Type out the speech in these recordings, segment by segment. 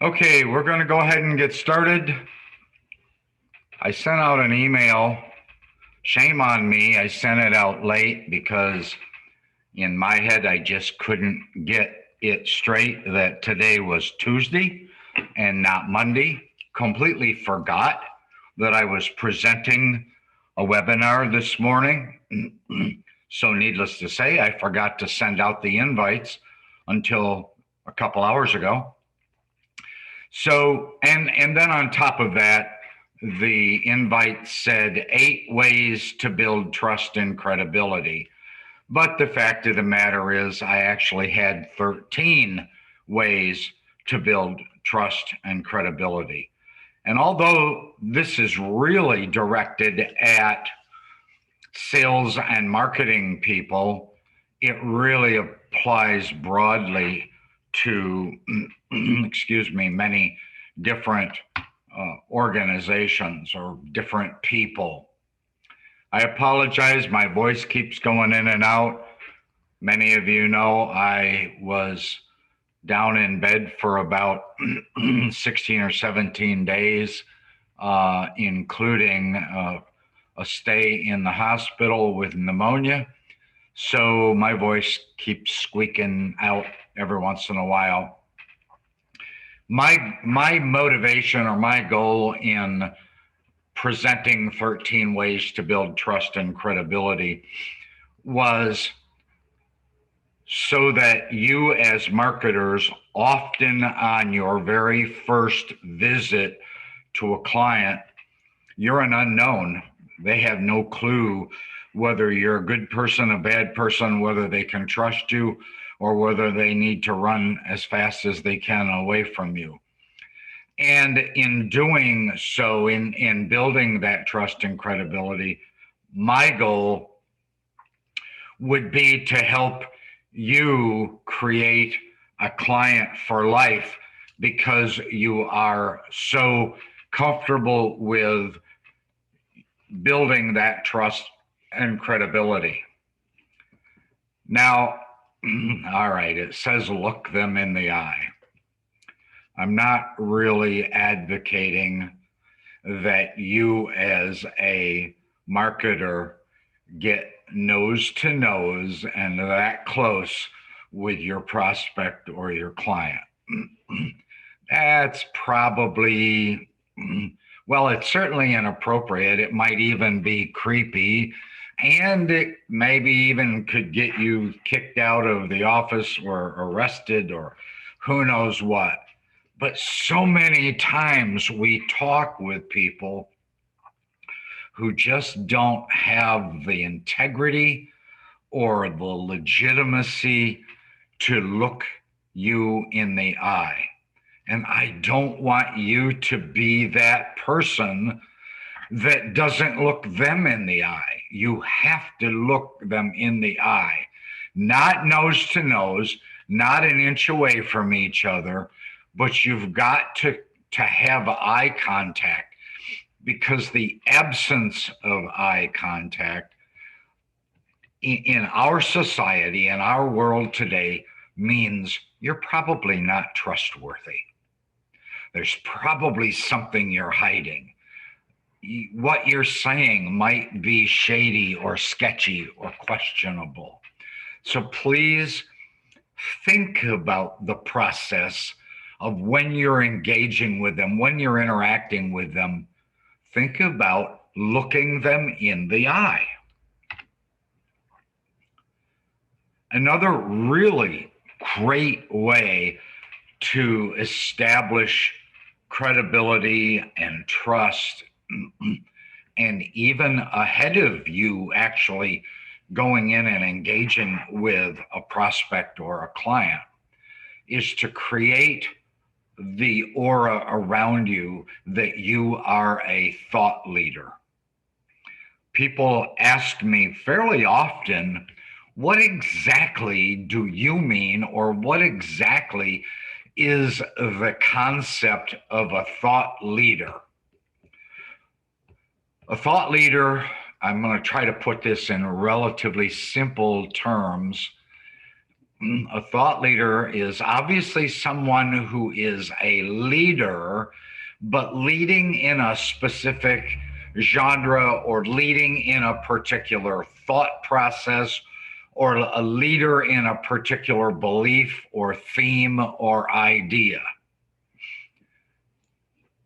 Okay, we're going to go ahead and get started. I sent out an email. Shame on me. I sent it out late because in my head, I just couldn't get it straight that today was Tuesday and not Monday. Completely forgot that I was presenting a webinar this morning. So, needless to say, I forgot to send out the invites until a couple hours ago. So, and then on top of that, the invite said 8 ways to build trust and credibility. But the fact of the matter is, I actually had 13 ways to build trust and credibility. And although this is really directed at sales and marketing people, it really applies broadly to, excuse me, many different organizations or different people. I apologize, my voice keeps going in and out. Many of you know I was down in bed for about 16 or 17 days, including a stay in the hospital with pneumonia. So my voice keeps squeaking out every once in a while. My motivation or my goal in presenting 13 ways to build trust and credibility was so that you as marketers, often on your very first visit to a client, you're an unknown. They have no clue whether you're a good person, a bad person, whether they can trust you, or whether they need to run as fast as they can away from you. And in doing so, in building that trust and credibility, my goal would be to help you create a client for life because you are so comfortable with building that trust and credibility. Now, all right, it says look them in the eye. I'm not really advocating that you as a marketer get nose to nose and that close with your prospect or your client. That's probably, well, it's certainly inappropriate. It might even be creepy. And it maybe even could get you kicked out of the office or arrested or who knows what. But so many times we talk with people who just don't have the integrity or the legitimacy to look you in the eye. And I don't want you to be that person that doesn't look them in the eye. You have to look them in the eye, not nose to nose, not an inch away from each other, but you've got to have eye contact, because the absence of eye contact in our society, in our world today, means you're probably not trustworthy. There's probably something you're hiding. What you're saying might be shady or sketchy or questionable. So please think about the process of when you're engaging with them, when you're interacting with them. Think about looking them in the eye. Another really great way to establish credibility and trust, and even ahead of you actually going in and engaging with a prospect or a client, is to create the aura around you that you are a thought leader. People ask me fairly often, what exactly do you mean, or what exactly is the concept of a thought leader? A thought leader, I'm going to try to put this in relatively simple terms, a thought leader is obviously someone who is a leader, but leading in a specific genre or leading in a particular thought process or a leader in a particular belief or theme or idea.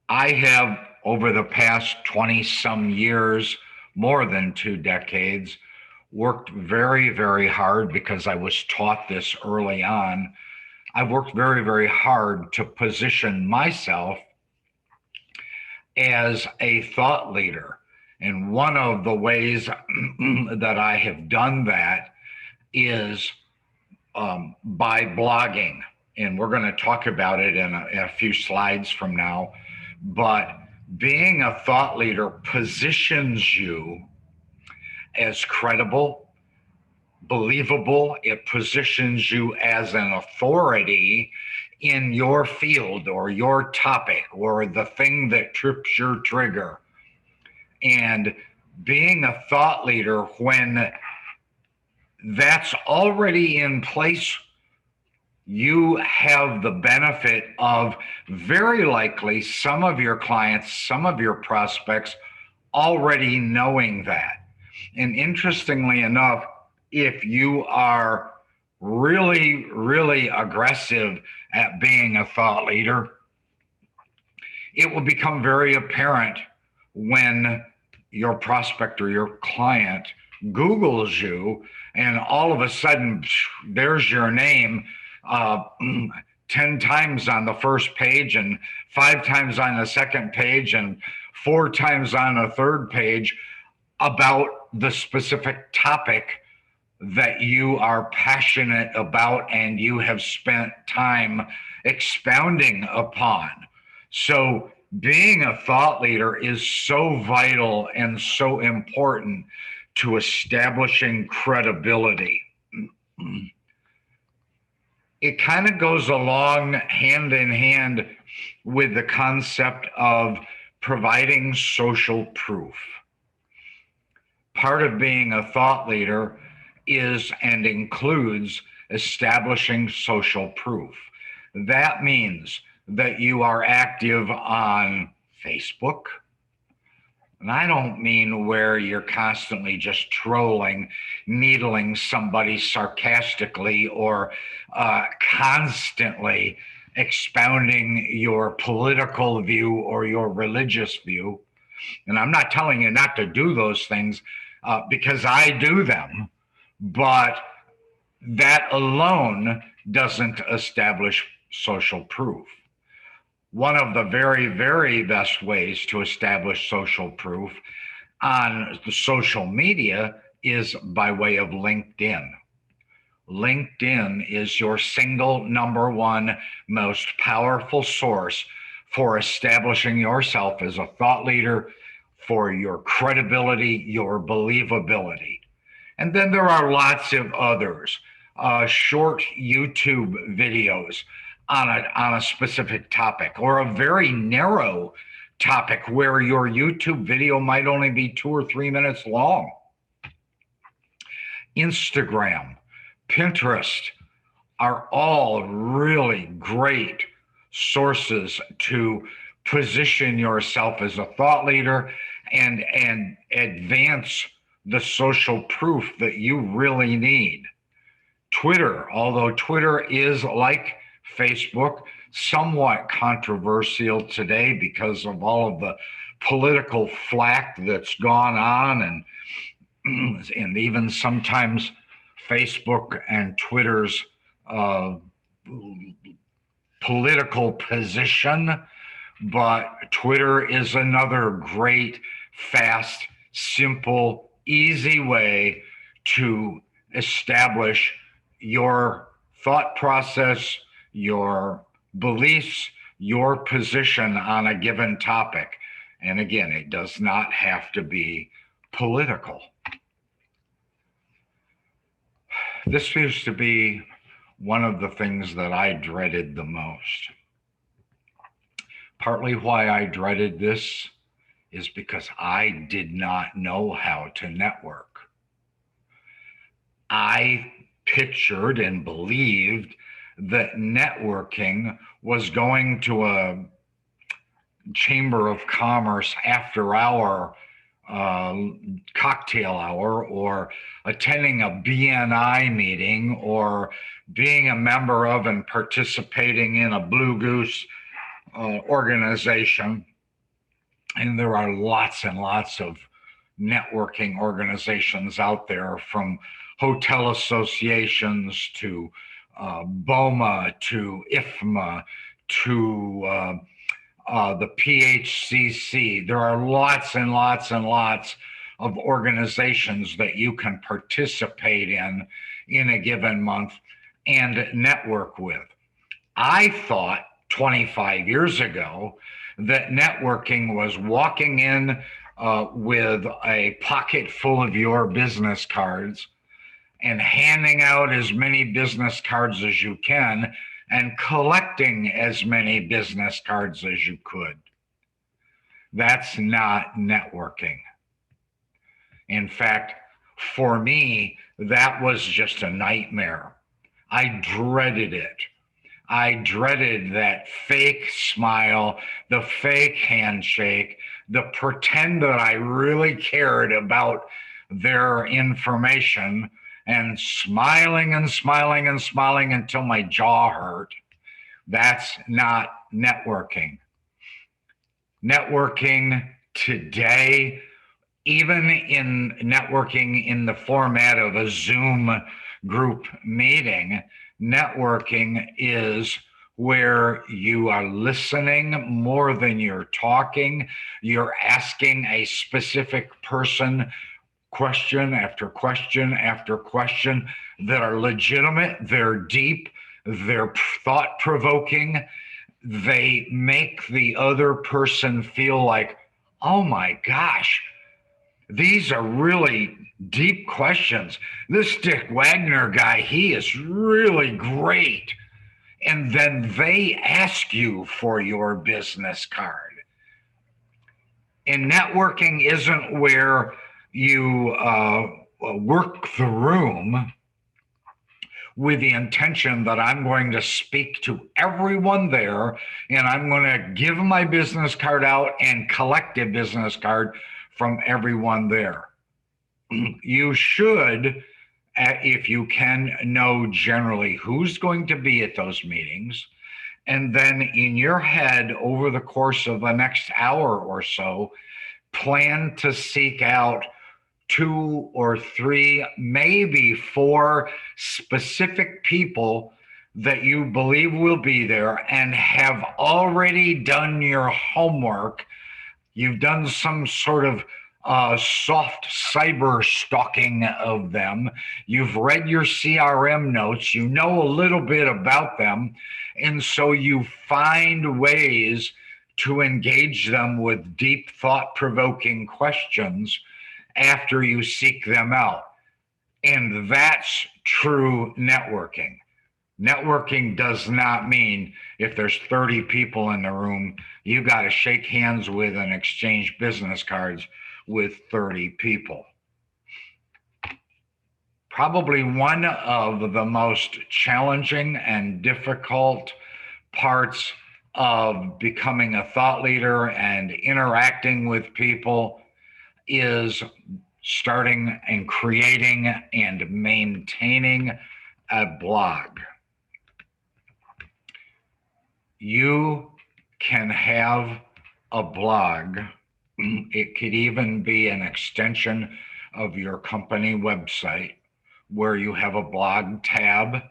I have, over the past 20 some years, more than 2 decades, worked very, very hard because I was taught this early on. I've worked very, very hard to position myself as a thought leader. And one of the ways that I have done that is by blogging. And we're going to talk about it in a few slides from now. But being a thought leader positions you as credible, believable. It positions you as an authority in your field or your topic or the thing that trips your trigger. And being a thought leader, when that's already in place, you have the benefit of very likely some of your clients, some of your prospects already knowing that. And interestingly enough, if you are really, really aggressive at being a thought leader, it will become very apparent when your prospect or your client Googles you, and all of a sudden, there's your name 10 times on the first page, and 5 times on the second page, and 4 times on the third page about the specific topic that you are passionate about and you have spent time expounding upon. So being a thought leader is so vital and so important to establishing credibility. It kind of goes along hand in hand with the concept of providing social proof. Part of being a thought leader is and includes establishing social proof. That means that you are active on Facebook. And I don't mean where you're constantly just trolling, needling somebody sarcastically, or constantly expounding your political view or your religious view. And I'm not telling you not to do those things because I do them, but that alone doesn't establish social proof. One of the very, very best ways to establish social proof on the social media is by way of LinkedIn. LinkedIn is your single number one most powerful source for establishing yourself as a thought leader, for your credibility, your believability. And then there are lots of others, short YouTube videos on a specific topic, or a very narrow topic where your YouTube video might only be 2 or 3 minutes long. Instagram, Pinterest are all really great sources to position yourself as a thought leader and advance the social proof that you really need. Twitter, although Twitter is like Facebook, somewhat controversial today because of all of the political flack that's gone on, and even sometimes Facebook and Twitter's political position. But Twitter is another great, fast, simple, easy way to establish your thought process, your beliefs, your position on a given topic. And again, it does not have to be political. This used to be one of the things that I dreaded the most. Partly why I dreaded this is because I did not know how to network. I pictured and believed that networking was going to a Chamber of Commerce after hour cocktail hour, or attending a BNI meeting, or being a member of and participating in a Blue Goose organization. And there are lots and lots of networking organizations out there, from hotel associations to BOMA to IFMA to the PHCC. There are lots and lots and lots of organizations that you can participate in a given month and network with. I thought 25 years ago that networking was walking in with a pocket full of your business cards and handing out as many business cards as you can and collecting as many business cards as you could. That's not networking. In fact, for me, that was just a nightmare. I dreaded it. I dreaded that fake smile, the fake handshake, the pretend that I really cared about their information, and smiling and smiling and smiling until my jaw hurt. That's not networking. Networking today, even in networking in the format of a Zoom group meeting, networking is where you are listening more than you're talking. You're asking a specific person question after question after question that are legitimate, they're deep, they're thought-provoking. They make the other person feel like, oh my gosh, these are really deep questions. This Dick Wagner guy, he is really great. And then they ask you for your business card. And networking isn't where you work the room with the intention that I'm going to speak to everyone there, and I'm going to give my business card out and collect a business card from everyone there. You should, if you can, know generally who's going to be at those meetings. And then in your head, over the course of the next hour or so, plan to seek out 2 or 3, maybe 4 specific people that you believe will be there, and have already done your homework. You've done some sort of soft cyber stalking of them. You've read your CRM notes. You know a little bit about them. And so you find ways to engage them with deep, thought-provoking questions after you seek them out. And that's true networking. Networking does not mean if there's 30 people in the room, you got to shake hands with and exchange business cards with 30 people. Probably one of the most challenging and difficult parts of becoming a thought leader and interacting with people is starting and creating and maintaining a blog. You can have a blog. It could even be an extension of your company website where you have a blog tab,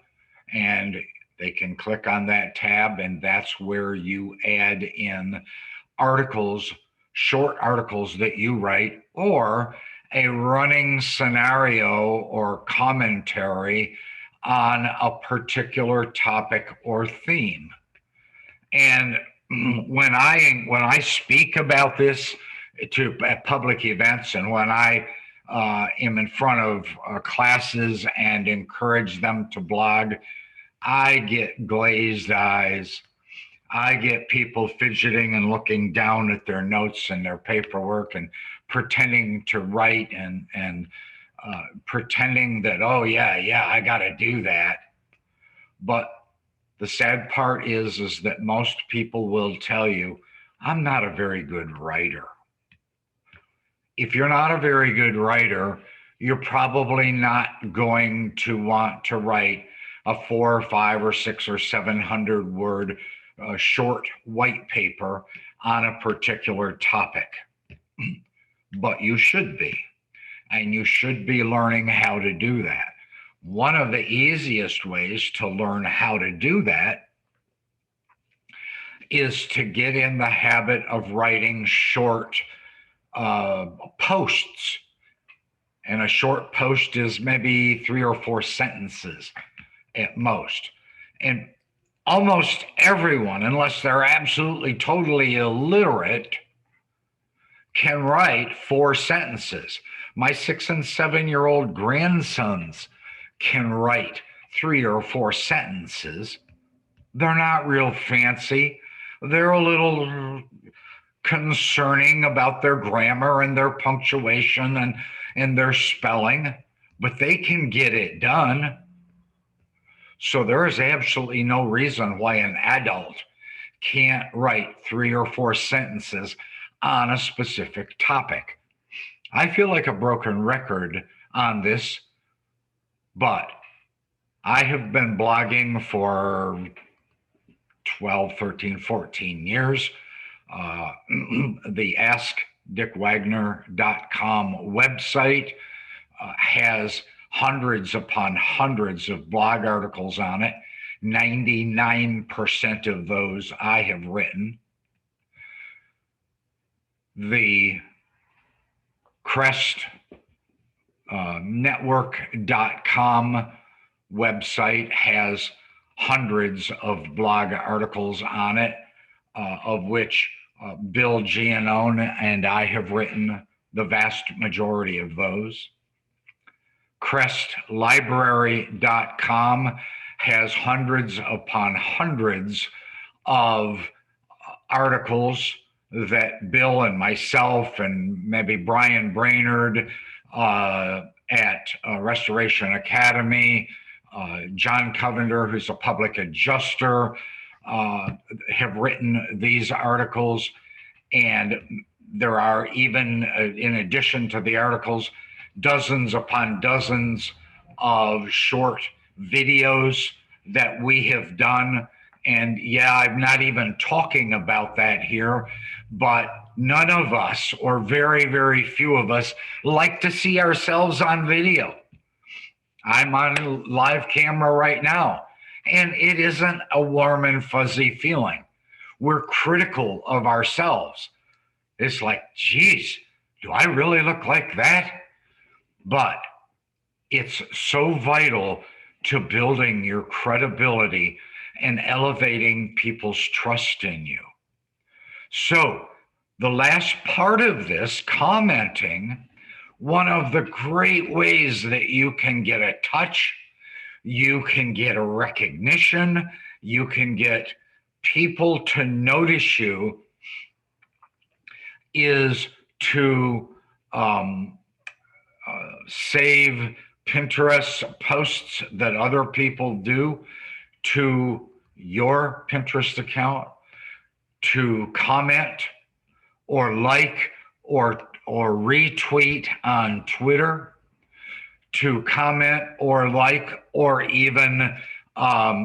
and they can click on that tab, and that's where you add in articles, short articles that you write, or a running scenario or commentary on a particular topic or theme. And when I speak about this at public events, and when I am in front of classes and encourage them to blog, I get glazed eyes. I get people fidgeting and looking down at their notes and their paperwork and pretending to write and pretending that, oh, yeah, I got to do that. But the sad part is that most people will tell you, I'm not a very good writer. If you're not a very good writer, you're probably not going to want to write a 4 or 5 or 6 or 700 word short white paper on a particular topic. But you should be, and you should be learning how to do that. One of the easiest ways to learn how to do that is to get in the habit of writing short posts. And a short post is maybe 3 or 4 sentences at most. And almost everyone, unless they're absolutely totally illiterate, can write 4 sentences. My 6 and 7-year-old grandsons can write 3 or 4 sentences. They're not real fancy. They're a little concerning about their grammar and their punctuation and their spelling, but they can get it done. So there is absolutely no reason why an adult can't write 3 or 4 sentences on a specific topic. I feel like a broken record on this, but I have been blogging for 12, 13, 14 years. The AskDickWagner.com website has hundreds upon hundreds of blog articles on it. 99% of those I have written. The CrestNetwork.com website has hundreds of blog articles on it, of which Bill Giannone and I have written the vast majority of those. CrestLibrary.com has hundreds upon hundreds of articles that Bill and myself and maybe Brian Brainerd at Restoration Academy, John Covender, who's a public adjuster, have written these articles. And there are even, in addition to the articles, dozens upon dozens of short videos that we have done. And yeah, I'm not even talking about that here, but none of us, or very, very few of us, like to see ourselves on video. I'm on live camera right now, and it isn't a warm and fuzzy feeling. We're critical of ourselves. It's like, geez, do I really look like that? But it's so vital to building your credibility and elevating people's trust in you. So the last part of this, commenting, one of the great ways that you can get a touch, you can get a recognition, you can get people to notice you, is to save Pinterest posts that other people do to your Pinterest account, to comment or like or retweet on Twitter, to comment or like or even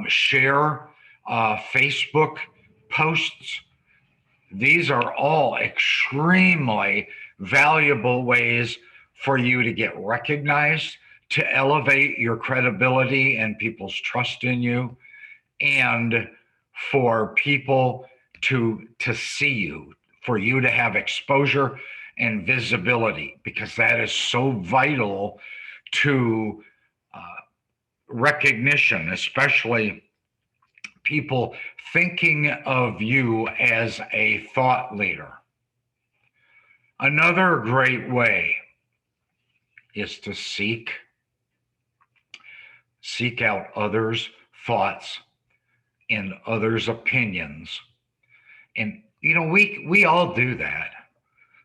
share Facebook posts. These are all extremely valuable ways for you to get recognized, to elevate your credibility and people's trust in you, and for people to see you, for you to have exposure and visibility, because that is so vital to recognition, especially people thinking of you as a thought leader. Another great way is to seek out others' thoughts and others' opinions. And, you know, we all do that.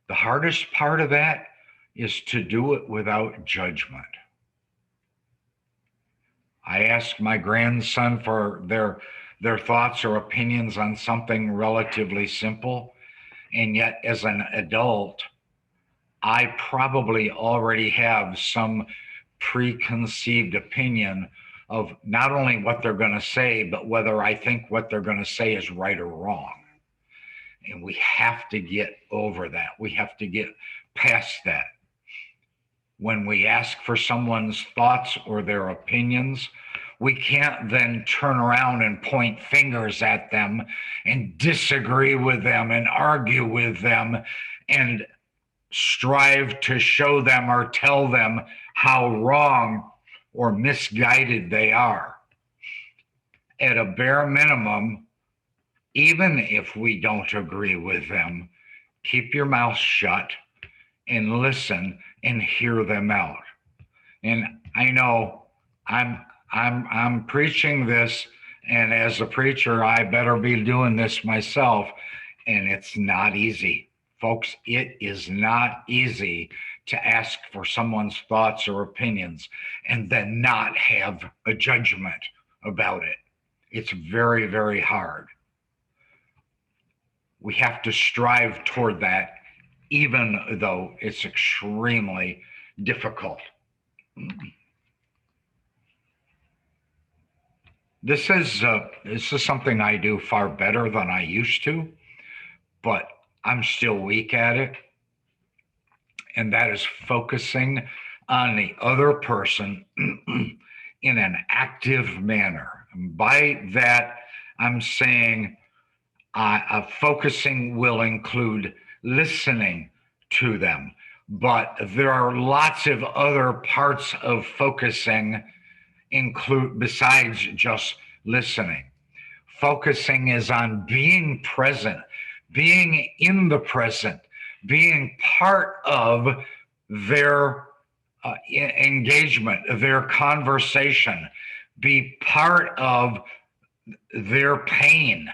The hardest part of that is to do it without judgment. I ask my grandson for their thoughts or opinions on something relatively simple, and yet as an adult, I probably already have some preconceived opinion of not only what they're going to say, but whether I think what they're going to say is right or wrong. And we have to get over that. We have to get past that. When we ask for someone's thoughts or their opinions, we can't then turn around and point fingers at them and disagree with them and argue with them and strive to show them or tell them how wrong or misguided they are. At a bare minimum, even if we don't agree with them, keep your mouth shut and listen and hear them out. And I know I'm preaching this, and as a preacher, I better be doing this myself, and it's not easy. Folks, it is not easy to ask for someone's thoughts or opinions and then not have a judgment about it. It's very, very hard. We have to strive toward that, even though it's extremely difficult. This is something I do far better than I used to, but I'm still weak at it. And that is focusing on the other person in an active manner. And by that, I'm saying focusing will include listening to them, but there are lots of other parts of focusing include besides just listening. Focusing is on being present, being in the present, being part of their engagement, their conversation, be part of their pain,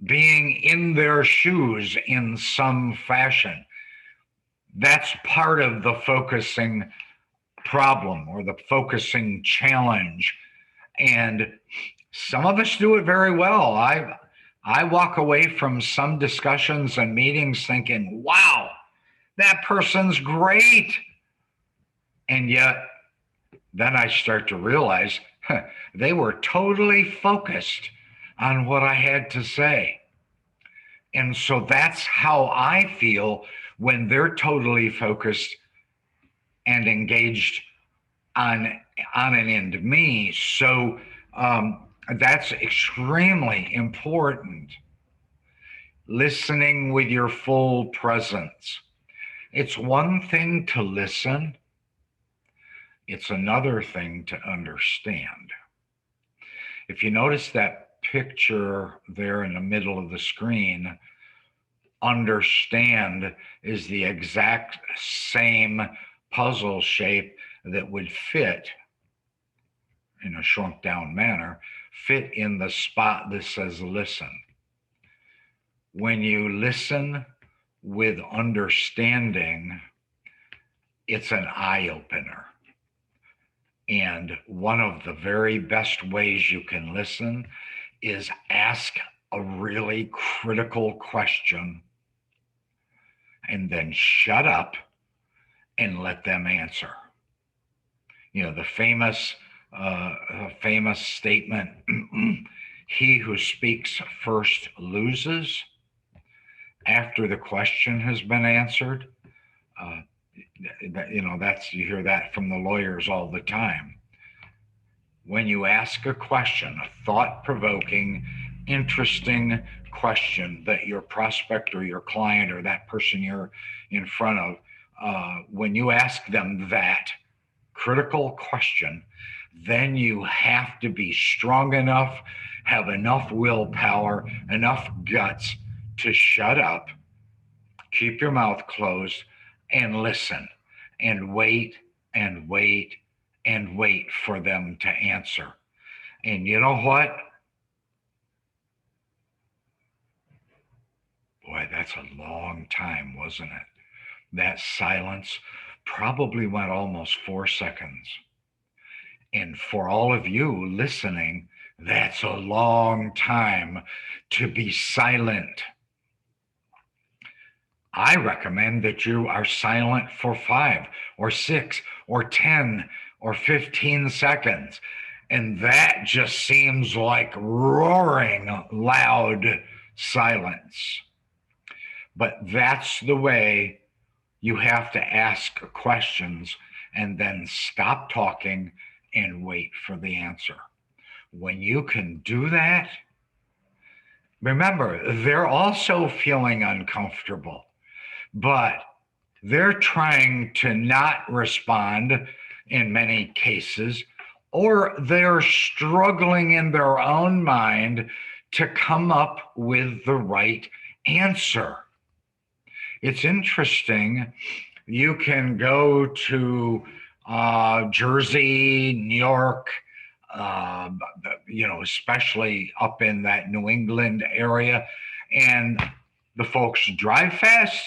being in their shoes in some fashion. That's part of the focusing problem or the focusing challenge. And some of us do it very well. I walk away from some discussions and meetings thinking, wow, that person's great. And yet, then I start to realize they were totally focused on what I had to say. And so that's how I feel when they're totally focused and engaged on and into me. So that's extremely important. Listening with your full presence. It's one thing to listen, it's another thing to understand. If you notice that picture there in the middle of the screen, understand is the exact same puzzle shape that would fit in a shrunk down manner, fit in the spot that says listen. When you listen with understanding, it's an eye opener. And one of the very best ways you can listen is ask a really critical question and then shut up and let them answer. You know, the famous statement, he who speaks first loses, after the question has been answered. That's, you hear that from the lawyers all the time. When you ask a question, a thought-provoking, interesting question that your prospect or your client or that person you're in front of, when you ask them that critical question, then you have to be strong enough, have enough willpower, enough guts to shut up, keep your mouth closed, and listen and wait and wait and wait for them to answer. And you know what? Boy, that's a long time, wasn't it? That silence probably went almost 4 seconds. And for all of you listening, that's a long time to be silent. I recommend that you are silent for 5 or 6 or 10 or 15 seconds. And that just seems like roaring loud silence. But that's the way you have to ask questions and then stop talking and wait for the answer. When you can do that, remember, they're also feeling uncomfortable, but they're trying to not respond in many cases, or they're struggling in their own mind to come up with the right answer. It's interesting. You can go to Jersey, New York, uh, especially up in that New England area, and the folks drive fast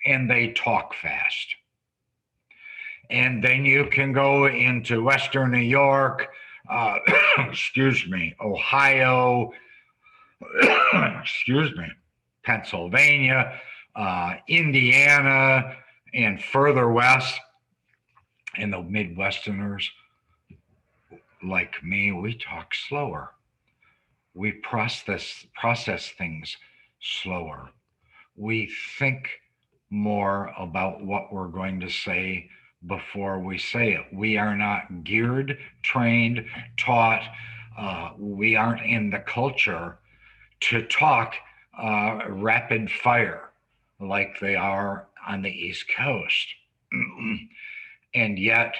and they talk fast. And then you can go into Western New York, excuse me, Ohio, excuse me, Pennsylvania, Indiana, and further west. And the Midwesterners, like me, we talk slower. We process things slower. We think more about what we're going to say before we say it. We are not geared, trained, taught. We aren't in the culture to talk rapid fire like they are on the East Coast. And yet,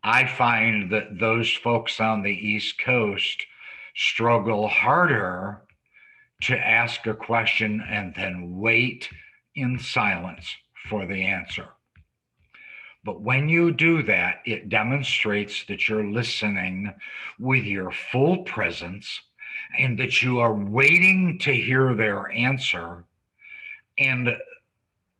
I find that those folks on the East Coast struggle harder to ask a question and then wait in silence for the answer. But when you do that, it demonstrates that you're listening with your full presence and that you are waiting to hear their answer. And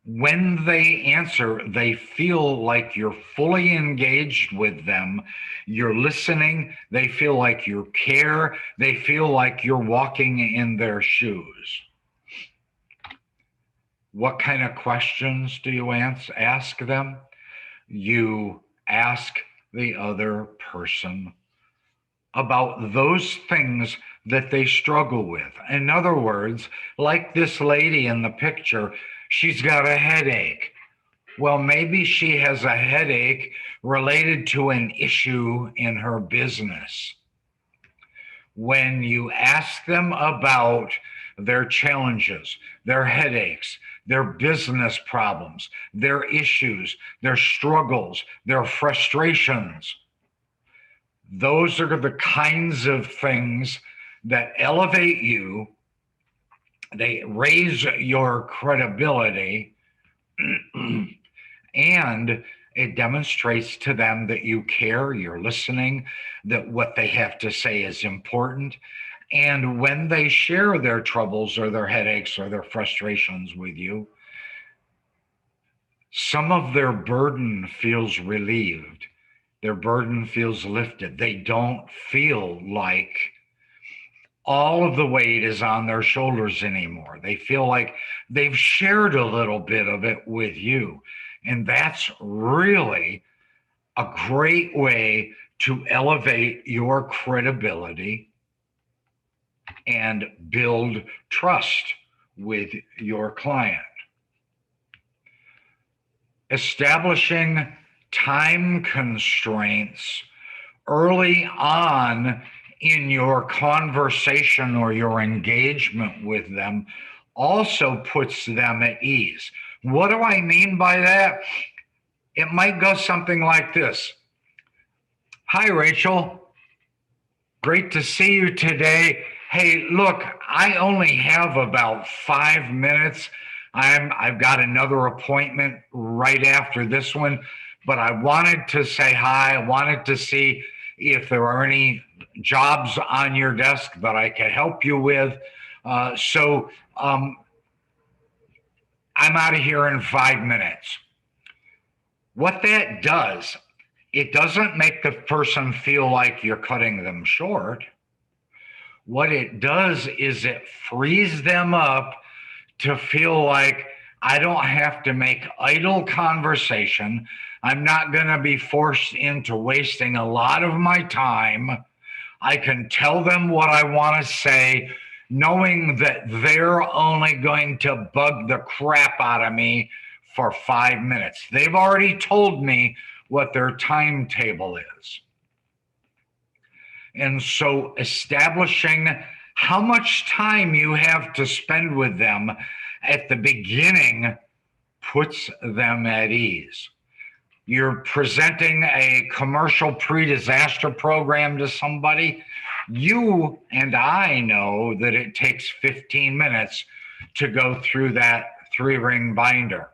when they answer, they feel like you're fully engaged with them. You're listening. They feel like you care. They feel like you're walking in their shoes. What kind of questions do you ask them? You ask the other person about those things that they struggle with. In other words, like this lady in the picture, she's got a headache. Well, maybe she has a headache related to an issue in her business. When you ask them about their challenges, their headaches, their business problems, their issues, their struggles, their frustrations, those are the kinds of things that elevate you. They raise your credibility, and it demonstrates to them that you care, you're listening, that what they have to say is important. And when they share their troubles or their headaches or their frustrations with you, some of their burden feels relieved. Their burden feels lifted. They don't feel like all of the weight is on their shoulders anymore. They feel like they've shared a little bit of it with you. And that's really a great way to elevate your credibility and build trust with your client. Establishing time constraints early on in your conversation or your engagement with them also puts them at ease. What do I mean by that? It might go something like this. Hi, Rachel. Great to see you today. Hey, look, I only have about 5 minutes. I've got another appointment right after this one, but I wanted to say hi. I wanted to see if there are any jobs on your desk that I could help you with. So I'm out of here in 5 minutes. What that does, it doesn't make the person feel like you're cutting them short. What it does is it frees them up to feel like I don't have to make idle conversation. I'm not going to be forced into wasting a lot of my time. I can tell them what I want to say, knowing that they're only going to bug the crap out of me for 5 minutes. They've already told me what their timetable is. And so establishing how much time you have to spend with them at the beginning puts them at ease. You're presenting a commercial pre-disaster program to somebody. You and I know that it takes 15 minutes to go through that 3-ring binder.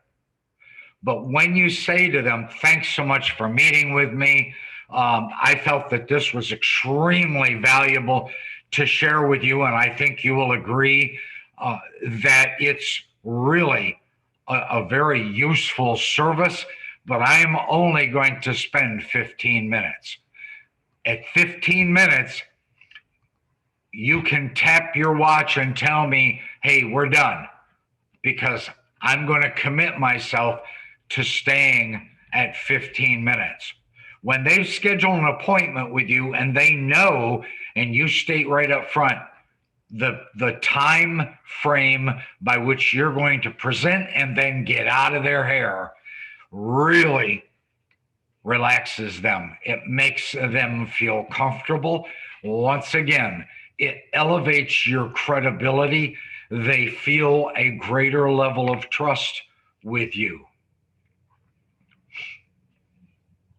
But when you say to them, thanks so much for meeting with me, I felt that this was extremely valuable to share with you, and I think you will agree that it's really a very useful service, but I'm only going to spend 15 minutes. At 15 minutes, you can tap your watch and tell me, hey, we're done, because I'm going to commit myself to staying at 15 minutes. When they schedule an appointment with you and they know, and you state right up front, the time frame by which you're going to present and then get out of their hair, really relaxes them. It makes them feel comfortable. Once again, it elevates your credibility. They feel a greater level of trust with you.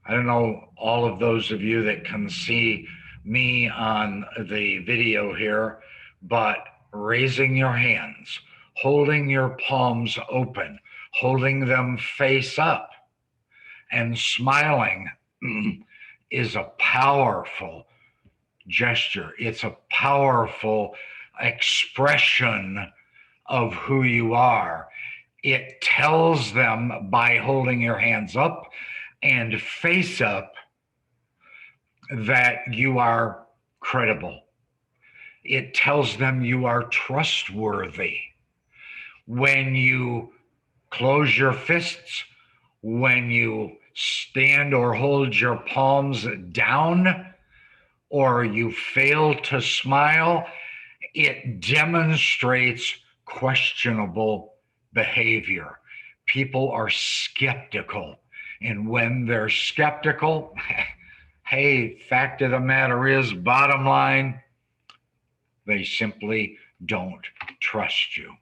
I don't know, all of those of you that can see me on the video here, but raising your hands, holding your palms open, holding them face up, and smiling is a powerful gesture. It's a powerful expression of who you are. It tells them by holding your hands up and face up that you are credible. It tells them you are trustworthy. When you close your fists, when you stand or hold your palms down, or you fail to smile, it demonstrates questionable behavior. People are skeptical. And when they're skeptical, hey, fact of the matter is, bottom line, they simply don't trust you.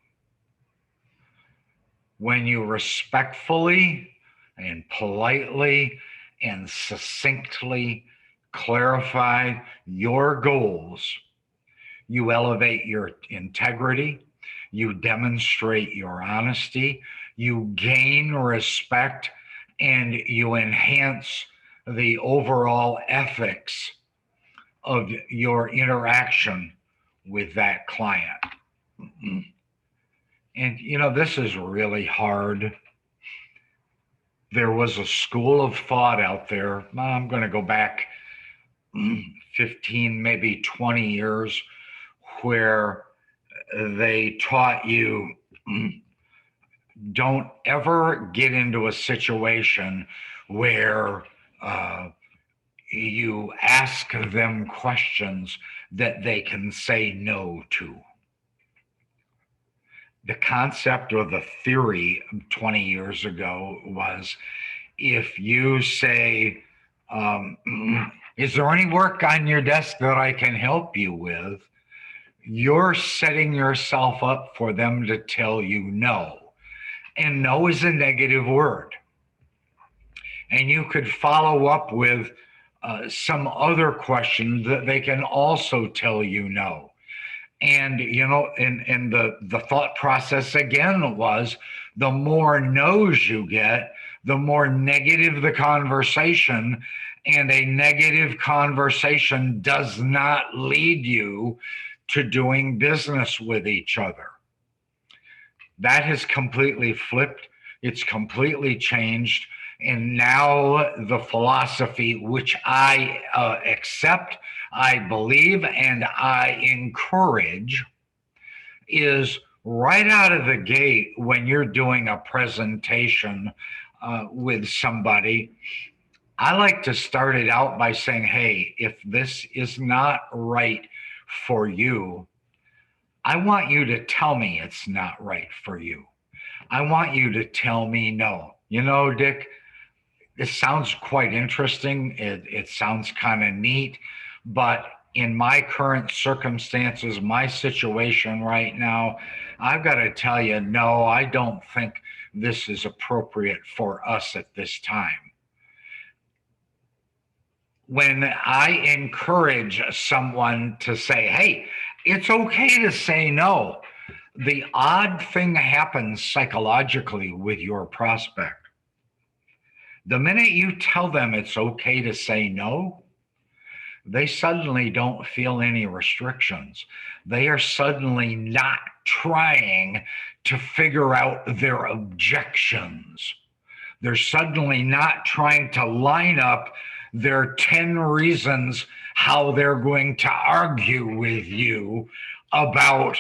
When you respectfully and politely and succinctly clarify your goals, you elevate your integrity, you demonstrate your honesty, you gain respect, and you enhance the overall ethics of your interaction with that client. And you know, this is really hard. There was a school of thought out there. I'm going to go back 15, maybe 20 years, where they taught you don't ever get into a situation where you ask them questions that they can say no to. The concept or the theory 20 years ago was, if you say, is there any work on your desk that I can help you with? You're setting yourself up for them to tell you no. And no is a negative word. And you could follow up with some other questions that they can also tell you no. And, you know, and the thought process again was, the more no's you get, the more negative the conversation, and a negative conversation does not lead you to doing business with each other. That has completely flipped. It's completely changed. And now the philosophy which I accept, I believe, and I encourage is right out of the gate when you're doing a presentation with somebody. I like to start it out by saying, hey, if this is not right for you, I want you to tell me it's not right for you. I want you to tell me no. You know, Dick, it sounds quite interesting. It sounds kind of neat, but in my current circumstances, my situation right now, I've got to tell you, no, I don't think this is appropriate for us at this time. When I encourage someone to say, hey, it's okay to say no, the odd thing happens psychologically with your prospect. The minute you tell them it's okay to say no, they suddenly don't feel any restrictions. They are suddenly not trying to figure out their objections. They're suddenly not trying to line up their 10 reasons how they're going to argue with you about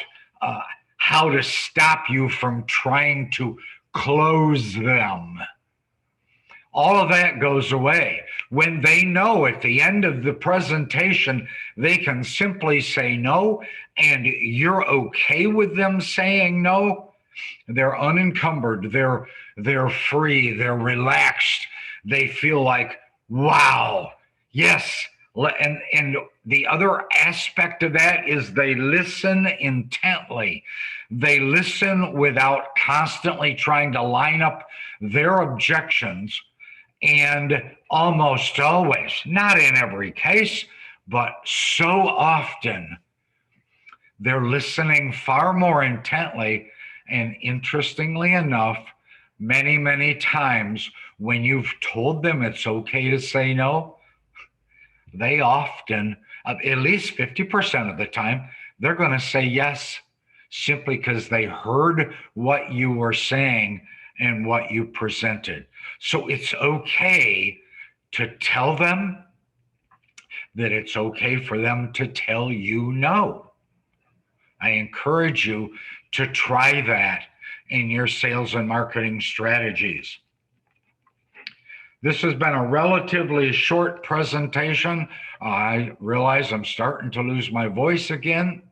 how to stop you from trying to close them. All of that goes away when they know at the end of the presentation they can simply say no, and you're okay with them saying no. They're unencumbered, they're free, they're relaxed, they feel like, wow, yes. And the other aspect of that is they listen intently. They listen without constantly trying to line up their objections. And almost always, not in every case, but so often, they're listening far more intently. And interestingly enough, many, many times when you've told them it's okay to say no, they often, at least 50% of the time, they're going to say yes, simply because they heard what you were saying and what you presented. So it's okay to tell them that it's okay for them to tell you no. I encourage you to try that in your sales and marketing strategies. This has been a relatively short presentation. I realize I'm starting to lose my voice again.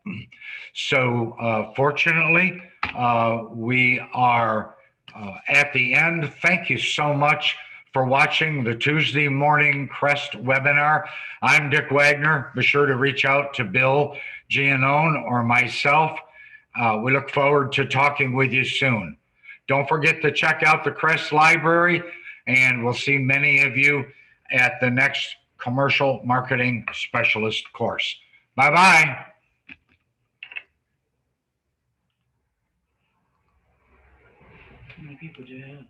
So fortunately, we are at the end. Thank you so much for watching the Tuesday Morning Crest webinar. I'm Dick Wagner. Be sure to reach out to Bill Giannone or myself. We look forward to talking with you soon. Don't forget to check out the Crest Library, and we'll see many of you at the next Commercial Marketing Specialist course. Bye-bye. How many people do you have?